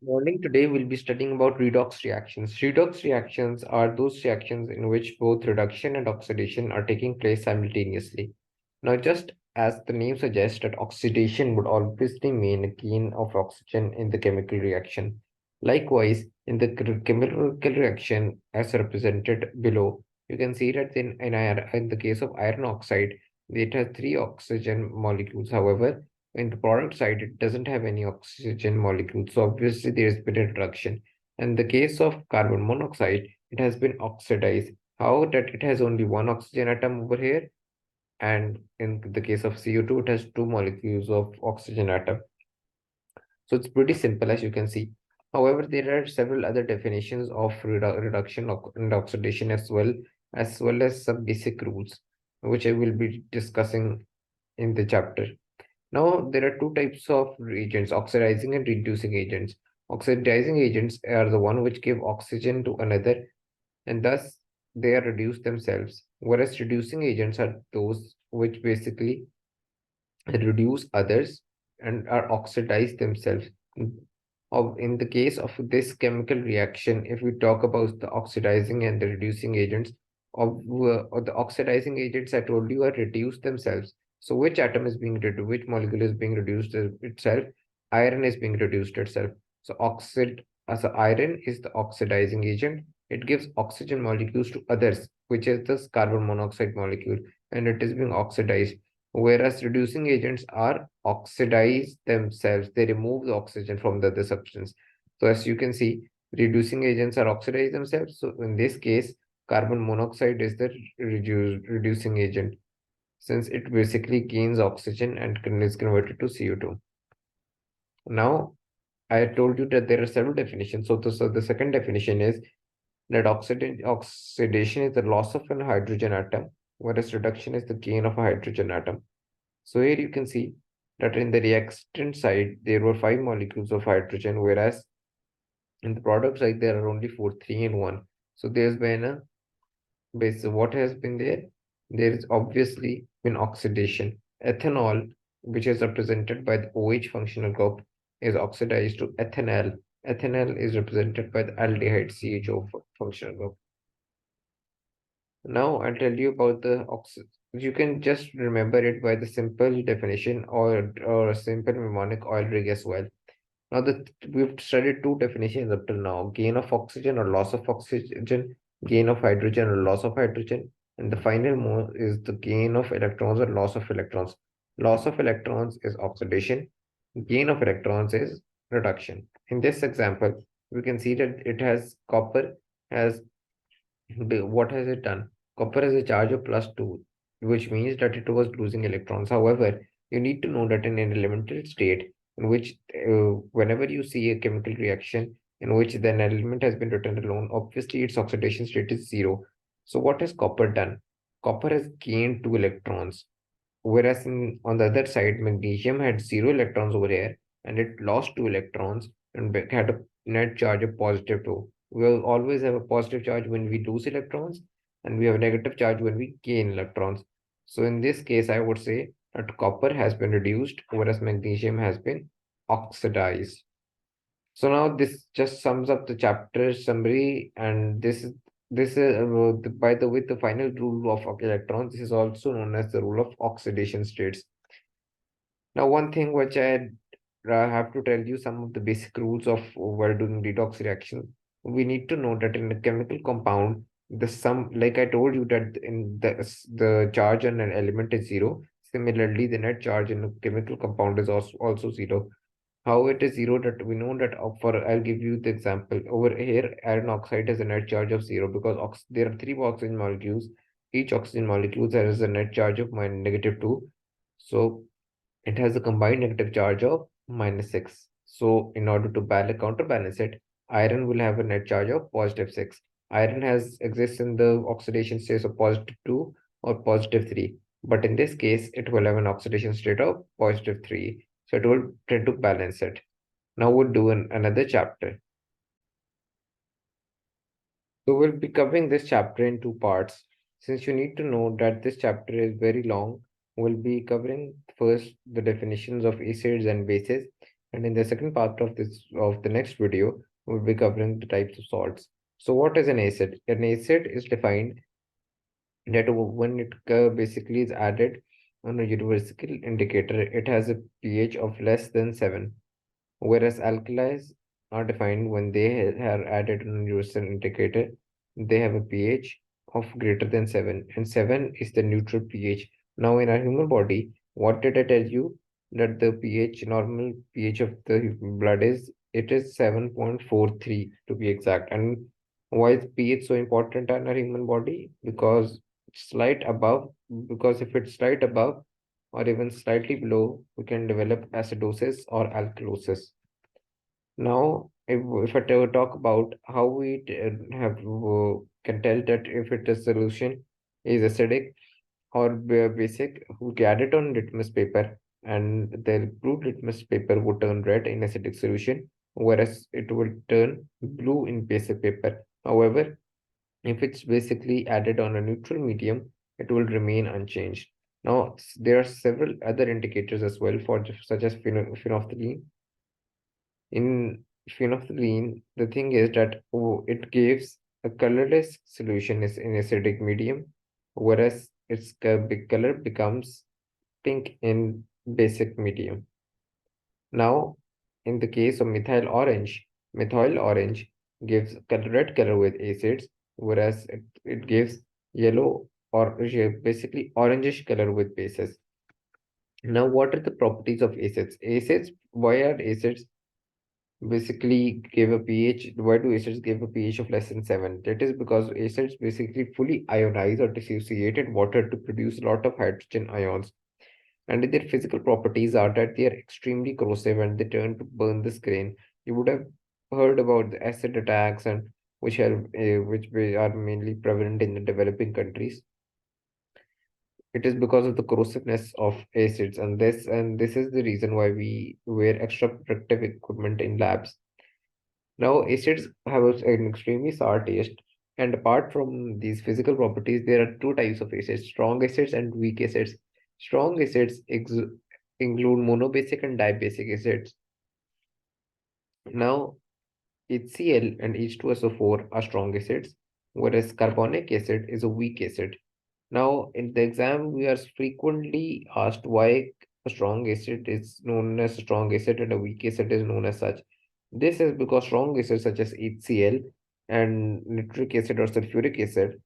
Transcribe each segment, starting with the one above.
Morning. Today we'll be studying about redox reactions. Redox reactions are those reactions in which both reduction and oxidation are taking place simultaneously. Now, just as the name suggests that oxidation would obviously mean a gain of oxygen in the chemical reaction. Likewise, in the chemical reaction as represented below, you can see that in the case of iron oxide, it has three oxygen molecules. However, in the product side, it doesn't have any oxygen molecules. So obviously there has been a reduction. In the case of carbon monoxide, it has been oxidized. How that it has only one oxygen atom over here, and in the case of CO2, it has two molecules of oxygen atom. So it's pretty simple as you can see. However, there are several other definitions of reduction and oxidation as well as some basic rules, which I will be discussing in the chapter. Now, there are two types of reagents, oxidizing and reducing agents. Oxidizing agents are the one which give oxygen to another and thus they are reduced themselves, whereas reducing agents are those which basically reduce others and are oxidized themselves. In the case of this chemical reaction, if we talk about the oxidizing and the reducing agents, of the oxidizing agents I told you are reduced themselves. So which atom is being reduced, which molecule is being reduced itself? Iron is being reduced itself. So iron is the oxidizing agent. It gives oxygen molecules to others, which is this carbon monoxide molecule, and it is being oxidized. Whereas reducing agents are oxidize themselves, they remove the oxygen from the other substance. So as you can see, reducing agents are oxidize themselves. So in this case, carbon monoxide is the reducing agent, since it basically gains oxygen and is converted to CO2. Now, I told you that there are several definitions. So the second definition is that oxidation is the loss of an hydrogen atom, whereas reduction is the gain of a hydrogen atom. So here you can see that in the reactant side, there were five molecules of hydrogen, whereas in the product side, there are only four, three and one. So there's been a base. So what has been there? There is obviously been oxidation. Ethanol, which is represented by the OH functional group, is oxidized to ethanal. Ethanal is represented by the aldehyde CHO functional group. Now I'll tell you about the oxid. You can just remember it by the simple definition or a simple mnemonic oil rig as well. Now that we've studied two definitions up till now: gain of oxygen or loss of oxygen, gain of hydrogen or loss of hydrogen, and the final one is the gain of electrons or loss of electrons. Loss of electrons is oxidation. Gain of electrons is reduction. In this example, we can see that it has copper has what has it done? Copper has a charge of +2, which means that it was losing electrons. However, you need to know that in an elemental state, in which whenever you see a chemical reaction in which then element has been written alone, obviously its oxidation state is zero. So what has copper done? Copper has gained two electrons, whereas on the other side, magnesium had zero electrons over here and it lost two electrons and had a net charge of +2. We will always have a positive charge when we lose electrons, and we have a negative charge when we gain electrons. So in this case, I would say that copper has been reduced, whereas magnesium has been oxidized. So now this just sums up the chapter summary, and by the way, the final rule of electrons. This is also known as the rule of oxidation states. Now, one thing which I have to tell you some of the basic rules of while doing redox reaction. We need to know that in a chemical compound, the sum, like I told you, that in the charge on an element is zero. Similarly, the net charge in a chemical compound is also zero. How it is zero, that we know that I'll give you the example. Over here, iron oxide has a net charge of zero because there are three oxygen molecules. Each oxygen molecule has a net charge of -2. So it has a combined negative charge of -6. So in order to counterbalance it, iron will have a net charge of +6. Iron has exists in the oxidation state of +2 or +3. But in this case, it will have an oxidation state of +3. So it will try to balance it. Now we'll do another chapter. So we'll be covering this chapter in two parts. Since you need to know that this chapter is very long, we'll be covering first the definitions of acids and bases, And in the second part of the next video, we'll be covering the types of salts. So what is an acid? An acid is defined that when it basically is added on a universal indicator, it has a pH of less than 7, whereas alkalis are defined when they are added on a universal indicator, they have a pH of greater than 7, and 7 is the neutral pH. Now, in our human body, what did I tell you? That the pH, normal pH of the blood is 7.43 to be exact. And why is pH so important in our human body? Because slight above, because if it's slight above or even slightly below, we can develop acidosis or alkalosis. Now, if I talk about how we can tell that if it is solution is acidic or basic, we get it on litmus paper, and the blue litmus paper would turn red in acidic solution, whereas it will turn blue in basic paper. However, if it's basically added on a neutral medium, it will remain unchanged. Now, there are several other indicators as well for such as phenolphthalein. In phenolphthalein, the thing is that it gives a colorless solution is in acidic medium, whereas its color becomes pink in basic medium. Now, in the case of methyl orange gives red color with acids, whereas it gives yellow or basically orangish color with bases. Now, what are the properties of acids? Why are acids basically give a pH? Why do acids give a pH of less than 7? That is because acids basically fully ionize or dissociated water to produce a lot of hydrogen ions. And their physical properties are that they are extremely corrosive and they turn to burn the screen. You would have heard about the acid attacks and which are mainly prevalent in the developing countries. It is because of the corrosiveness of acids, and this is the reason why we wear extra protective equipment in labs. Now, acids have an extremely sour taste, and apart from these physical properties, there are two types of acids: strong acids and weak acids. Strong acids include monobasic and dibasic acids. Now, HCl and H2SO4 are strong acids, whereas carbonic acid is a weak acid. Now, in the exam, we are frequently asked why a strong acid is known as a strong acid and a weak acid is known as such. This is because strong acids such as HCl and nitric acid or sulfuric acid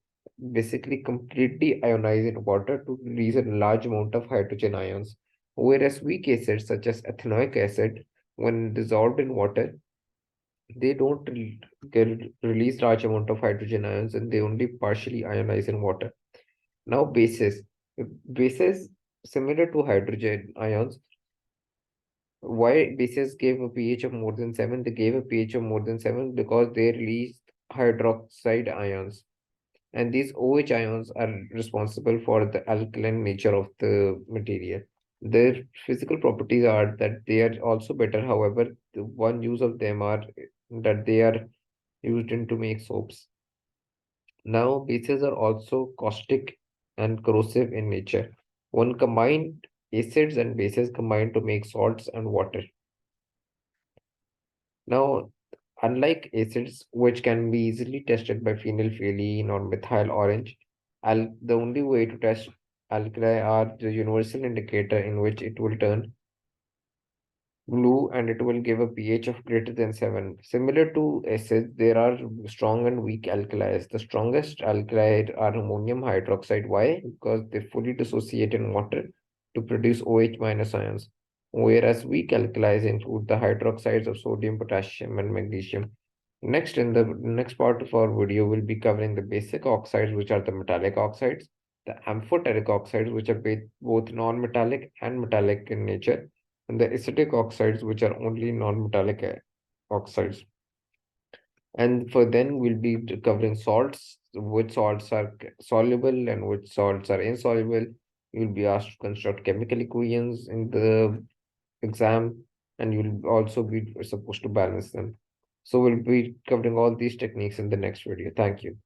basically completely ionize in water to release a large amount of hydrogen ions, whereas weak acids such as ethanoic acid, when dissolved in water, they don't release large amount of hydrogen ions and they only partially ionize in water. Now, bases similar to hydrogen ions. Why bases gave a pH of more than 7? They gave a pH of more than 7 because they released hydroxide ions. And these OH ions are responsible for the alkaline nature of the material. Their physical properties are that they are also better. However, the one use of them are that they are used in to make soaps. Now, bases are also caustic and corrosive in nature. One combined acids and bases combine to make salts and water. Now, unlike acids, which can be easily tested by phenolphthalein or methyl orange, the only way to test alkali are the universal indicator in which it will turn blue and it will give a pH of greater than 7. Similar to acids, there are strong and weak alkalis. The strongest alkali are ammonium hydroxide. Why? Because they fully dissociate in water to produce OH minus ions. Whereas weak alkalis include the hydroxides of sodium, potassium, and magnesium. Next, in the next part of our video, we'll be covering the basic oxides, which are the metallic oxides, the amphoteric oxides, which are both non-metallic and metallic in nature, and the acidic oxides, which are only non-metallic oxides. And for then, we'll be covering salts, which salts are soluble and which salts are insoluble. You'll be asked to construct chemical equations in the exam, and you'll also be supposed to balance them. So we'll be covering all these techniques in the next video. Thank you.